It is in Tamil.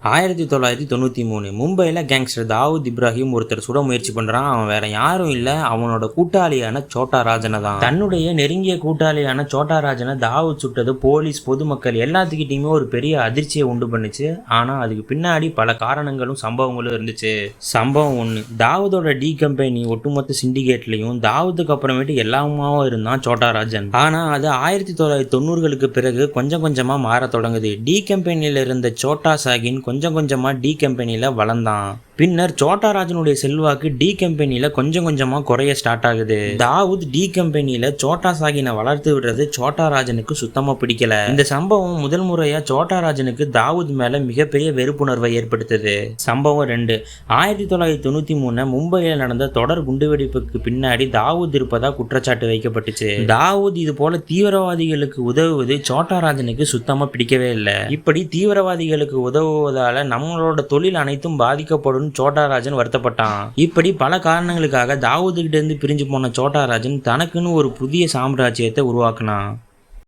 1993 மும்பையில் கேங்ஸ்டர் தாவூத் இப்ராஹிம் ஒருத்தர் சுட முயற்சி பண்ணுறான். அவன் வேற யாரும் இல்லை, அவனோட கூட்டாளியான சோட்டா ராஜனை தான். தன்னுடைய நெருங்கிய கூட்டாளியான சோட்டா ராஜனை தாவூத் சுட்டது போலீஸ், பொதுமக்கள் எல்லாத்துக்கிட்டையுமே ஒரு பெரிய அதிர்ச்சியை உண்டு பண்ணுச்சு. ஆனால் அதுக்கு பின்னாடி பல காரணங்களும் சம்பவங்களும் இருந்துச்சு. சம்பவம் 1, தாவூதோட டி கம்பெனி ஒட்டுமொத்த சிண்டிகேட்லையும் தாவூத்துக்கு அப்புறமேட்டு எல்லாமாவும் இருந்தான் சோட்டா ராஜன். ஆனால் அது 1990களுக்கு பிறகு கொஞ்சம் கொஞ்சமாக மாற தொடங்குது. டி கம்பெனியில் இருந்த சோட்டா சாகின் கொஞ்சம் கொஞ்சமாக டி கம்பெனியில் வளர்ந்தான். பின்னர் சோட்டா ராஜனுடைய செல்வாக்கு டி கம்பெனியில் கொஞ்சம் கொஞ்சமாக குறைய ஸ்டார்ட் ஆகுது. தாவூத் டி கம்பெனியில் சோட்டா சாகினை வளர்த்து விடுறது சோட்டா ராஜனுக்கு சுத்தமாக பிடிக்கல. இந்த சம்பவம் முதல் முறையாக சோட்டா ராஜனுக்கு தாவூத் மேலே மிகப்பெரிய வெறுப்புணர்வை ஏற்படுத்துது. சம்பவம் 2, 1993 மும்பையில் நடந்த தொடர் குண்டுவெடிப்புக்கு பின்னாடி தாவூத் இருப்பதா குற்றச்சாட்டு வைக்கப்பட்டுச்சு. தாவூத் இது போல தீவிரவாதிகளுக்கு உதவுவது சோட்டா ராஜனுக்கு சுத்தமாக பிடிக்கவே இல்லை. இப்படி தீவிரவாதிகளுக்கு உதவுவதால நம்மளோட தொழில் அனைத்தும் பாதிக்கப்படும் சோட்டா ராஜன் வருத்தப்பட்டான். இப்படி பல காரணங்களுக்காக தாவூத் கிட்ட இருந்து பிரிஞ்சு போன சோட்டா ராஜன் தனக்குன்னு ஒரு புதிய சாம்ராஜ்யத்தை உருவாக்கினான்.